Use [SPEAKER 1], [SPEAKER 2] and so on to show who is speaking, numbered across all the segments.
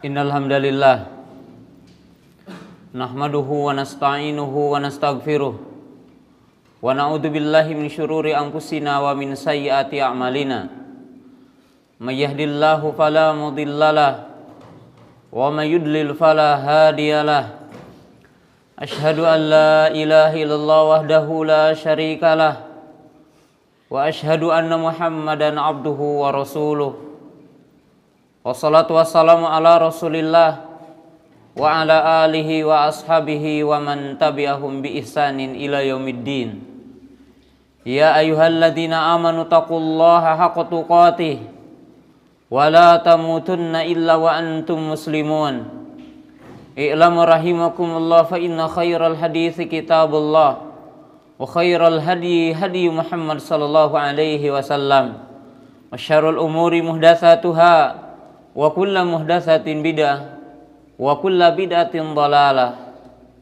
[SPEAKER 1] Innal hamdalillah nahmaduhu wa nasta'inuhu wa nastaghfiruh wa na'udzu billahi min syururi anfusina wa min sayyiati a'malina. May yahdihillahu fala mudhillalah wa may yudlil fala hadiyalah. Asyhadu an la ilaha illallah wahdahu la syarikalah wa asyhadu anna Muhammadan abduhu wa rasuluh. Wassalatu wassalamu ala rasulillah wa ala alihi wa ashabihi wa man tabi'ahum bi ihsanin ila yaumiddin. Ya ayyuhalladzina amanu taqullaha haqqa tuqatih wa la tamutunna illa wa antum muslimun. I'lamu rahimakumullah fa inna khairal hadithi kitabullah wa khairal hadi hadi Muhammad sallallahu alaihi wasallam wa syarrul umuri muhdatsatuha wa kullu muhdatsatin bid'ah wa kullu bid'atin dhalalah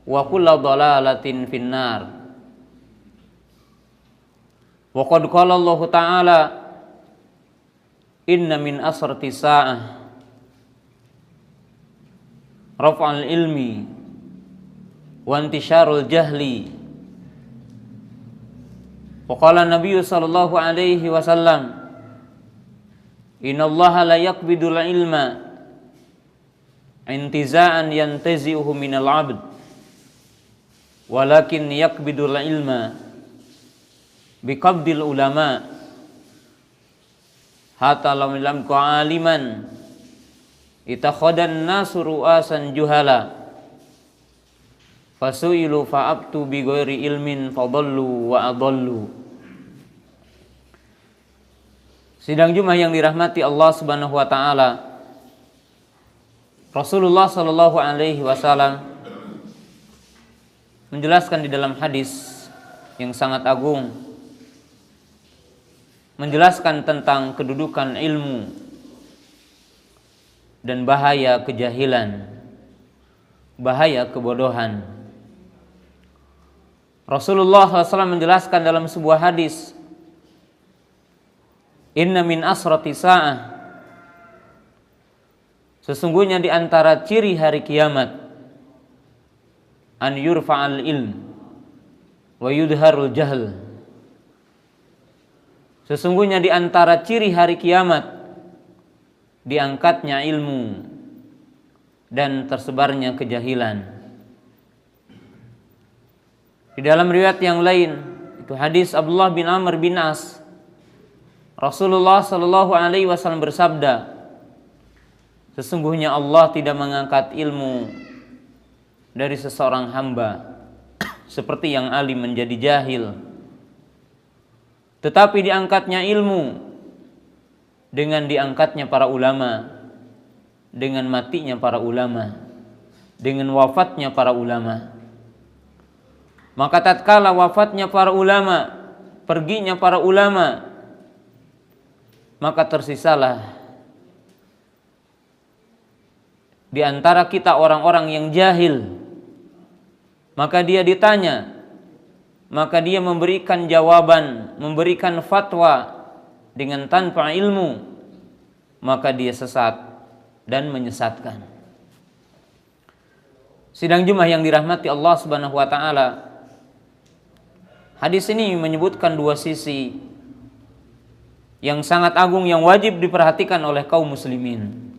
[SPEAKER 1] wa kullu dhalalatin finnar. Wa qad qala Allah Ta'ala inna min asrati sa'ah raf'al ilmi wa intisyarul jahli. Wa qala Nabi sallallahu alaihi wasallam innallaha la yaqbidul ilma intiza'an yantazi'uhu minal 'abd walakin yaqbidul ilma biqabdil ulama hatta lam yamku 'aliman itakhadan nasu ru'asan juhala fasu'ilu fa'abtu bi ghairi ilmin fadallu wa adallu. Sidang Jumat yang dirahmati Allah Subhanahu wa taala. Rasulullah sallallahu alaihi wasallam menjelaskan di dalam hadis yang sangat agung, menjelaskan tentang kedudukan ilmu dan bahaya kejahilan, bahaya kebodohan. Rasulullah SAW menjelaskan dalam sebuah hadis, inna min asrati sa'ah, sesungguhnya di antara ciri hari kiamat, an yurfa'al ilm wa yudharul jahl, sesungguhnya di antara ciri hari kiamat diangkatnya ilmu dan tersebarnya kejahilan. Di dalam riwayat yang lain, itu hadis Abdullah bin Amr bin As, Rasulullah sallallahu alaihi wasallam bersabda, sesungguhnya Allah tidak mengangkat ilmu dari seseorang hamba seperti yang alim menjadi jahil, tetapi diangkatnya ilmu dengan diangkatnya para ulama, dengan matinya para ulama, dengan wafatnya para ulama. Maka tatkala wafatnya para ulama, perginya para ulama, maka tersisalah di antara kita orang-orang yang jahil. Maka dia ditanya, maka dia memberikan jawaban, memberikan fatwa dengan tanpa ilmu, maka dia sesat dan menyesatkan. Sidang Jumat yang dirahmati Allah Subhanahu wa taala, hadis ini menyebutkan dua sisi yang sangat agung yang wajib diperhatikan oleh kaum muslimin.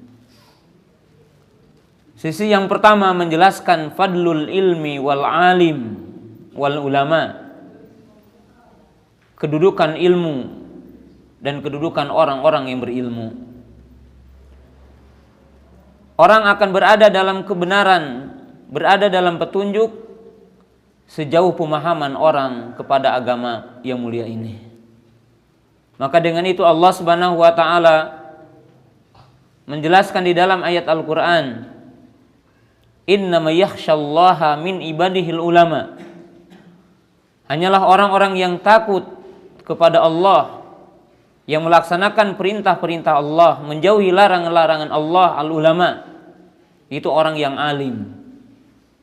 [SPEAKER 1] Sisi yang pertama menjelaskan fadlul ilmi wal alim wal ulama, kedudukan ilmu dan kedudukan orang-orang yang berilmu. Orang akan berada dalam kebenaran, berada dalam petunjuk sejauh pemahaman orang kepada agama yang mulia ini. Maka dengan itu Allah Subhanahu wa taala menjelaskan di dalam ayat Al-Qur'an, innama yakhsyallaha min ibadihil ulama. Hanyalah orang-orang yang takut kepada Allah, yang melaksanakan perintah-perintah Allah, menjauhi larangan-larangan Allah, al-ulama. Itu orang yang alim,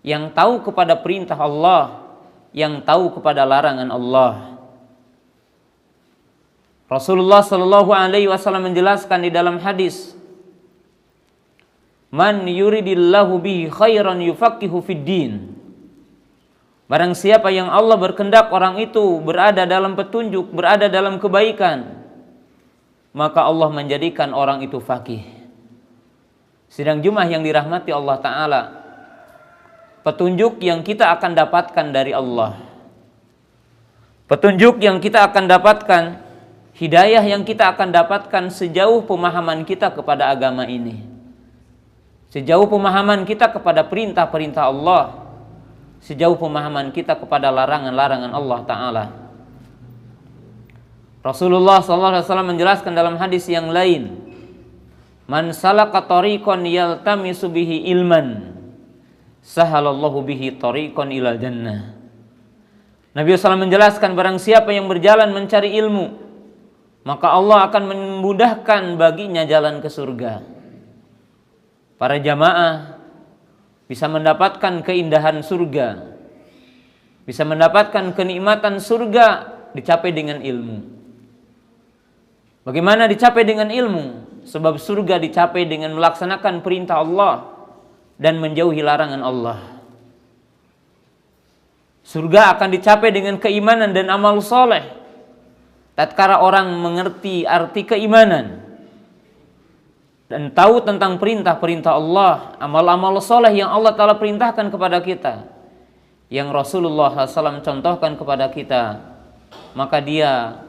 [SPEAKER 1] yang tahu kepada perintah Allah, yang tahu kepada larangan Allah. Rasulullah sallallahu alaihi wasallam menjelaskan di dalam hadis, Man yuridillahu bihi khairan yufaqihu fid din. Barang siapa yang Allah berkehendak orang itu berada dalam petunjuk, berada dalam kebaikan, maka Allah menjadikan orang itu faqih. Sidang Jumat yang dirahmati Allah Ta'ala, petunjuk yang kita akan dapatkan dari Allah, petunjuk yang kita akan dapatkan, hidayah yang kita akan dapatkan sejauh pemahaman kita kepada agama ini, sejauh pemahaman kita kepada perintah-perintah Allah, sejauh pemahaman kita kepada larangan-larangan Allah Ta'ala. Rasulullah SAW menjelaskan dalam hadis yang lain, man salaka tariqan yaltamisu bihi ilman, sahalallahu bihi tariqan ilal jannah. Nabi SAW menjelaskan, barang siapa yang berjalan mencari ilmu, maka Allah akan memudahkan baginya jalan ke surga. Para jamaah bisa mendapatkan keindahan surga, bisa mendapatkan kenikmatan surga dicapai dengan ilmu. Bagaimana dicapai dengan ilmu? Sebab surga dicapai dengan melaksanakan perintah Allah dan menjauhi larangan Allah. Surga akan dicapai dengan keimanan dan amal soleh. Tatkala orang mengerti arti keimanan dan tahu tentang perintah-perintah Allah, amal-amal soleh yang Allah Ta'ala perintahkan kepada kita, yang Rasulullah SAW contohkan kepada kita, maka dia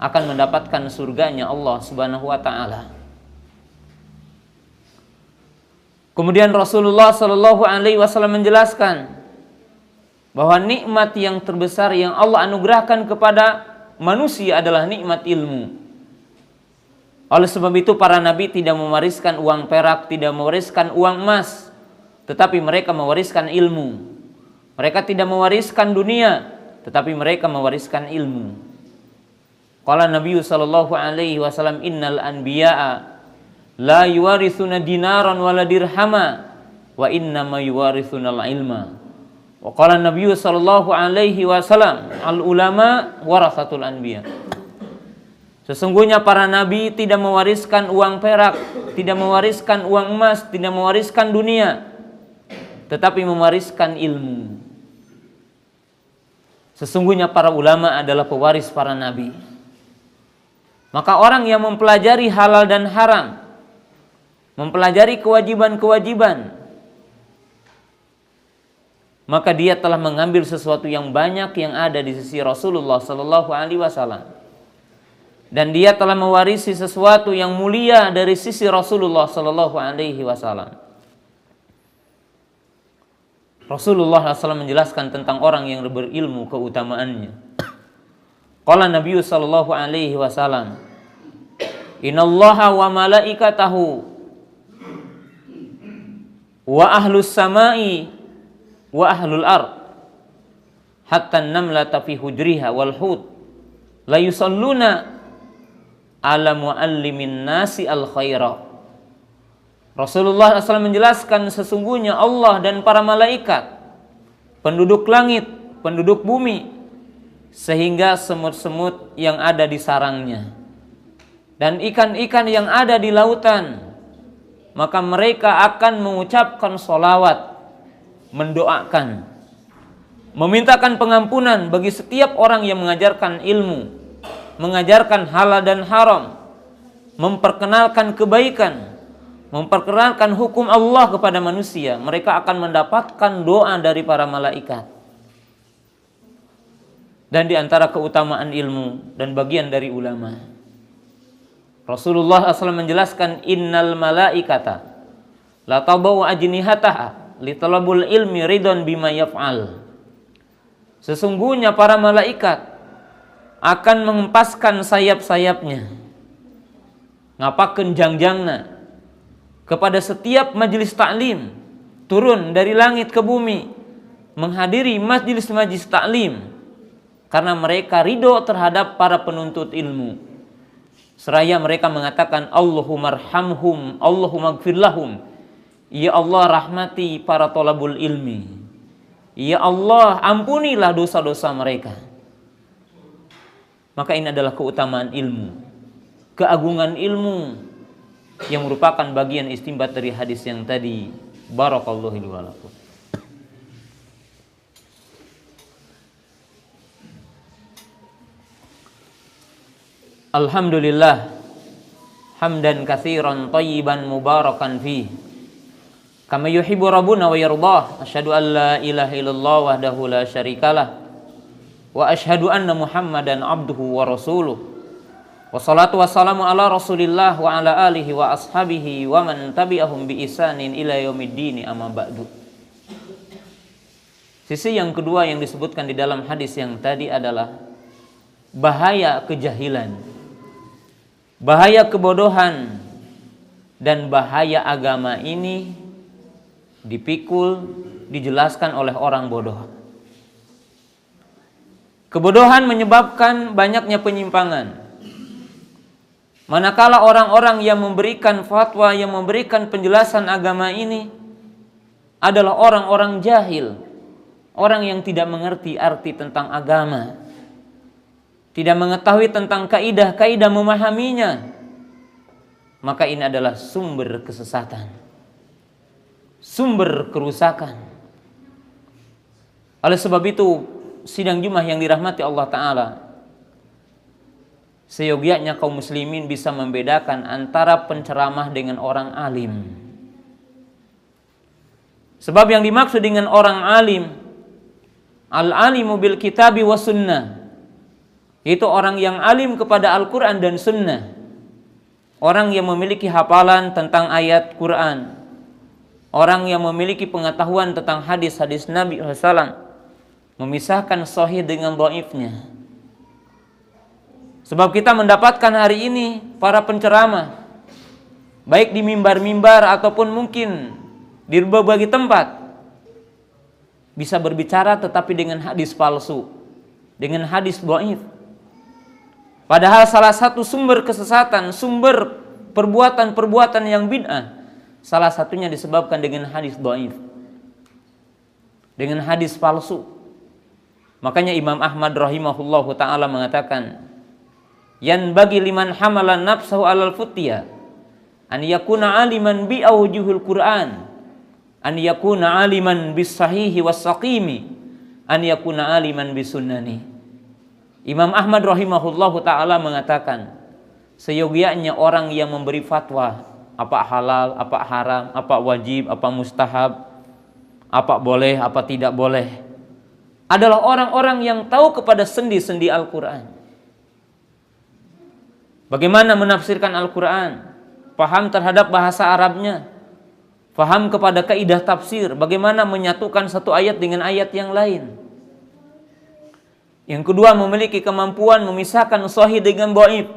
[SPEAKER 1] akan mendapatkan surganya Allah Subhanahu wa Ta'ala. Kemudian Rasulullah SAW menjelaskan bahwa nikmat yang terbesar yang Allah anugerahkan kepada manusia adalah nikmat ilmu. Oleh sebab itu para nabi tidak mewariskan uang perak, tidak mewariskan uang emas, tetapi mereka mewariskan ilmu. Mereka tidak mewariskan dunia, tetapi mereka mewariskan ilmu. Qala Nabi sallallahu alaihi wasallam, innal anbiya'a la yuwarithuna dinaran wala dirhama wa innama yuwarithunal ilma. Wa qala Nabi sallallahu alaihi wasallam, al ulama warasatul anbiya. Sesungguhnya para nabi tidak mewariskan uang perak, tidak mewariskan uang emas, tidak mewariskan dunia, tetapi mewariskan ilmu. Sesungguhnya para ulama adalah pewaris para nabi. Maka orang yang mempelajari halal dan haram, mempelajari kewajiban-kewajiban, maka dia telah mengambil sesuatu yang banyak yang ada di sisi Rasulullah sallallahu alaihi wasallam. Dan dia telah mewarisi sesuatu yang mulia dari sisi Rasulullah sallallahu alaihi wasallam. Rasulullah SAW menjelaskan tentang orang yang berilmu, keutamaannya. Qala Nabi sallallahu alaihi wasallam, innallaha wa malaikatahu wa ahlus samai wa ahlul ard hatta an-namlata fi hujriha wal hut la yusalluna ala muallimin nasi al khaira. Rasulullah SAW menjelaskan, sesungguhnya Allah dan para malaikat, penduduk langit, penduduk bumi, sehingga semut-semut yang ada di sarangnya dan ikan-ikan yang ada di lautan, maka mereka akan mengucapkan sholawat, mendoakan, memintakan pengampunan bagi setiap orang yang mengajarkan ilmu, mengajarkan halal dan haram, memperkenalkan kebaikan, memperkenalkan hukum Allah kepada manusia. Mereka akan mendapatkan doa dari para malaikat. Dan di antara keutamaan ilmu dan bagian dari ulama, Rasulullah SAW menjelaskan, innal malaikata la tabau ajnihataha li talabul ilmi ridon bima yaf'al. Sesungguhnya para malaikat akan mengempaskan sayap-sayapnya, ngapakeun jangjangna, kepada setiap majelis taklim, turun dari langit ke bumi, menghadiri majelis-majelis taklim, karena mereka ridho terhadap para penuntut ilmu. Seraya mereka mengatakan, Allahumma arhamhum, Allahumma gfir lahum. Ya Allah, rahmati para thalabul ilmi. Ya Allah, ampunilah dosa-dosa mereka. Maka ini adalah keutamaan ilmu, keagungan ilmu, yang merupakan bagian istinbat dari hadis yang tadi. Barakallahu li wa lakum. Alhamdulillah hamdan katsiran thayyiban mubarakan fi kama yuhibbu rabbuna wa yardah. Asyhadu an la ilaha illallah wahdahu la syarikalah wa asyhadu anna Muhammadan abduhu wa rasuluh. Wassalatu wassalamu ala Rasulillah wa ala alihi wa ashabihi wa man tabi'ahum bi ihsanin ila yaumiddin, amma ba'du. Sisi yang kedua yang disebutkan di dalam hadis yang tadi adalah bahaya kejahilan, bahaya kebodohan, dan bahaya agama ini dipikul, dijelaskan oleh orang bodoh. Kebodohan menyebabkan banyaknya penyimpangan. Manakala orang-orang yang memberikan fatwa, yang memberikan penjelasan agama ini adalah orang-orang jahil, orang yang tidak mengerti arti tentang agama, tidak mengetahui tentang kaidah-kaidah memahaminya, maka ini adalah sumber kesesatan, sumber kerusakan. Oleh sebab itu, sidang Jumat yang dirahmati Allah Ta'ala, seyogianya kaum muslimin bisa membedakan antara penceramah dengan orang alim. Sebab yang dimaksud dengan orang alim, al-alimu bil kitabi wa sunnah, itu orang yang alim kepada Al-Quran dan sunnah, orang yang memiliki hafalan tentang ayat Quran, orang yang memiliki pengetahuan tentang hadis-hadis Nabi SAW, memisahkan sahih dengan dhaifnya. Sebab kita mendapatkan hari ini para penceramah, baik di mimbar-mimbar ataupun mungkin di berbagai tempat, bisa berbicara tetapi dengan hadis palsu, dengan hadis dhaif. Padahal salah satu sumber kesesatan, sumber perbuatan-perbuatan yang bid'ah, salah satunya disebabkan dengan hadis dhaif, dengan hadis palsu. Makanya Imam Ahmad rahimahullahu ta'ala mengatakan, yan bagi liman hamalan nafsahu alal futya an yakuna aliman bi awjuhul Quran, an yakuna aliman bis sahihi was saqimi, an yakuna aliman bis sunnani. Imam Ahmad rahimahullahu ta'ala mengatakan, seyogianya orang yang memberi fatwa apa halal, apa haram, apa wajib, apa mustahab, apa boleh, apa tidak boleh, adalah orang-orang yang tahu kepada sendi-sendi Al-Quran, bagaimana menafsirkan Al-Quran, paham terhadap bahasa Arabnya, paham kepada kaidah tafsir, bagaimana menyatukan satu ayat dengan ayat yang lain. Yang kedua, memiliki kemampuan memisahkan sahih dengan dhaif.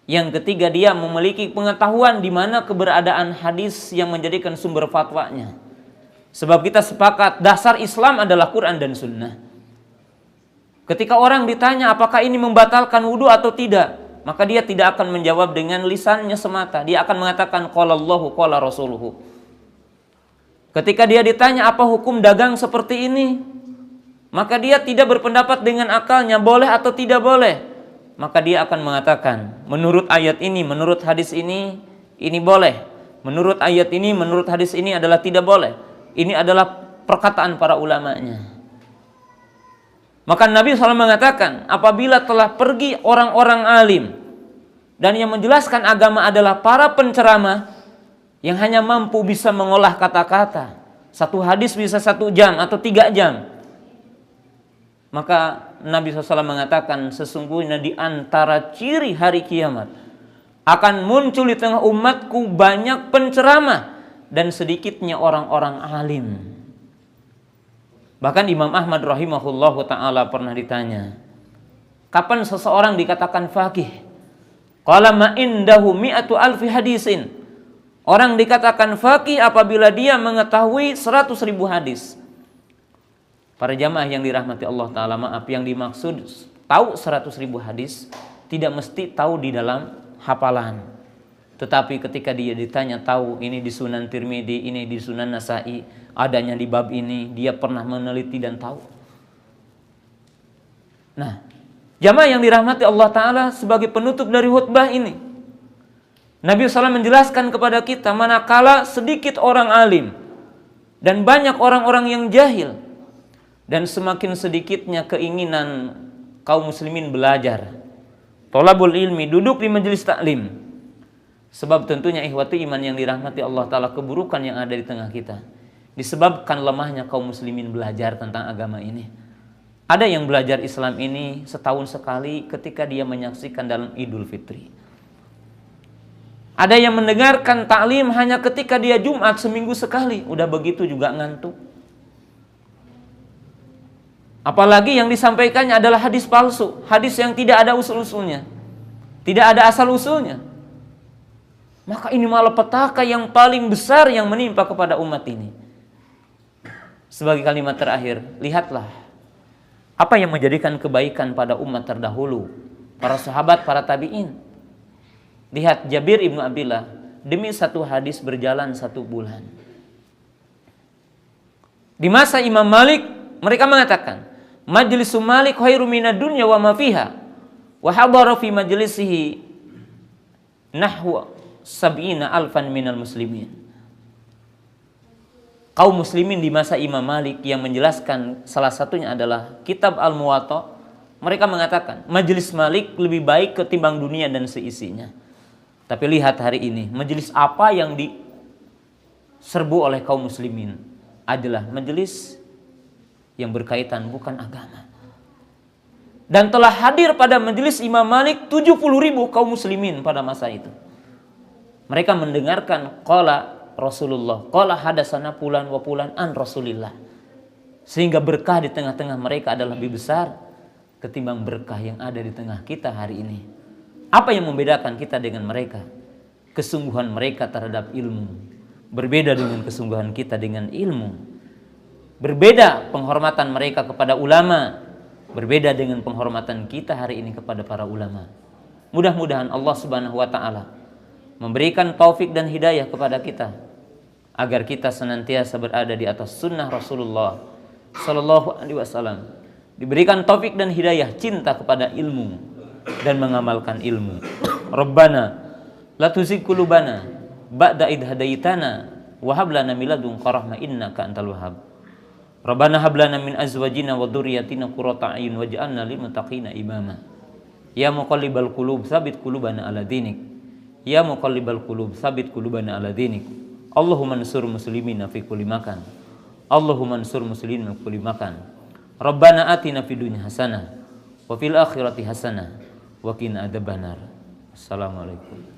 [SPEAKER 1] Yang ketiga, dia memiliki pengetahuan di mana keberadaan hadis yang menjadikan sumber fatwanya. Sebab kita sepakat dasar Islam adalah Quran dan Sunnah. Ketika orang ditanya apakah ini membatalkan wudu atau tidak, maka dia tidak akan menjawab dengan lisannya semata. Dia akan mengatakan qala Allahu qala rasuluhu. Ketika dia ditanya apa hukum dagang seperti ini, maka dia tidak berpendapat dengan akalnya boleh atau tidak boleh, maka dia akan mengatakan menurut ayat ini, menurut hadis ini boleh, menurut ayat ini, menurut hadis ini adalah tidak boleh. Ini adalah perkataan para ulamanya. Maka Nabi SAW mengatakan, apabila telah pergi orang-orang alim dan yang menjelaskan agama adalah para penceramah yang hanya mampu bisa mengolah kata-kata, satu hadis bisa 1 jam atau 3 jam, maka Nabi SAW mengatakan, sesungguhnya di antara ciri hari kiamat akan muncul di tengah umatku banyak penceramah dan sedikitnya orang-orang alim. Bahkan Imam Ahmad rahimahullahu ta'ala pernah ditanya, kapan seseorang dikatakan faqih? Qala ma indahu mi'atu alfi hadisin. Orang dikatakan faqih apabila dia mengetahui 100.000 hadis. Para jamaah yang dirahmati Allah Ta'ala, maaf, yang dimaksud tahu 100.000 hadis tidak mesti tahu di dalam hafalan. Tetapi ketika dia ditanya tahu ini di Sunan Tirmidzi, ini di Sunan Nasa'i, adanya di bab ini, dia pernah meneliti dan tahu. Nah, jamaah yang dirahmati Allah Ta'ala, sebagai penutup dari khutbah ini, Nabi SAW menjelaskan kepada kita, manakala sedikit orang alim dan banyak orang-orang yang jahil, dan semakin sedikitnya keinginan kaum muslimin belajar, thalabul ilmi, duduk di majelis taklim. Sebab tentunya ikhwati iman yang dirahmati Allah Ta'ala, keburukan yang ada di tengah kita disebabkan lemahnya kaum muslimin belajar tentang agama ini. Ada yang belajar Islam ini setahun sekali ketika dia menyaksikan dalam Idul Fitri. Ada yang mendengarkan taklim hanya ketika dia Jumat seminggu sekali, udah begitu juga ngantuk. Apalagi yang disampaikannya adalah hadis palsu, hadis yang tidak ada usul-usulnya, tidak ada asal-usulnya. Maka ini malapetaka yang paling besar yang menimpa kepada umat ini. Sebagai kalimat terakhir, lihatlah apa yang menjadikan kebaikan pada umat terdahulu, para sahabat, para tabi'in. Lihat Jabir ibnu Abdillah, demi satu hadis berjalan 1 bulan. Di masa Imam Malik, mereka mengatakan, majlisu Malik khairu minad dunya wa ma fiha, wa hadara fi majlisihi nahwa 70,000 minal muslimin. Kaum muslimin di masa Imam Malik yang menjelaskan salah satunya adalah kitab Al-Muwatta, mereka mengatakan majelis Malik lebih baik ketimbang dunia dan seisinya. Tapi lihat hari ini, majelis apa yang diserbu oleh kaum muslimin adalah majelis yang berkaitan bukan agama. Dan telah hadir pada majelis Imam Malik 70.000 kaum muslimin pada masa itu. Mereka mendengarkan qala Rasulullah, qala hadasana fulan wa fulan an Rasulillah. Sehingga berkah di tengah-tengah mereka adalah lebih besar ketimbang berkah yang ada di tengah kita hari ini. Apa yang membedakan kita dengan mereka? Kesungguhan mereka terhadap ilmu. Berbeda dengan kesungguhan kita dengan ilmu. Berbeda penghormatan mereka kepada ulama. Berbeda dengan penghormatan kita hari ini kepada para ulama. Mudah-mudahan Allah Subhanahu wa Ta'ala memberikan taufik dan hidayah kepada kita agar kita senantiasa berada di atas sunnah Rasulullah Sallallahu Alaihi Wasallam, diberikan taufik dan hidayah cinta kepada ilmu dan mengamalkan ilmu. Rabbana la tuzigh qulubana ba'da idh hadaitana wa hab lana min ladunka rahmah innaka antal wahhab. Rabbana hab lana min azwajina wa dzurriyyatina qurrata a'yun waj'alna lil muttaqina imama. Ya muqallibal qulub tsabit qulubana ala dinik. Ya muqallibal qulub tsabit qulubana ala dinik. Allahumma ansur muslimina fi kulli makan. Allahumma ansur muslimina fi kulli makan. Rabbana atina fid dunya hasanah wa fil akhirati hasanah wa qina adzabannar. Assalamualaikum.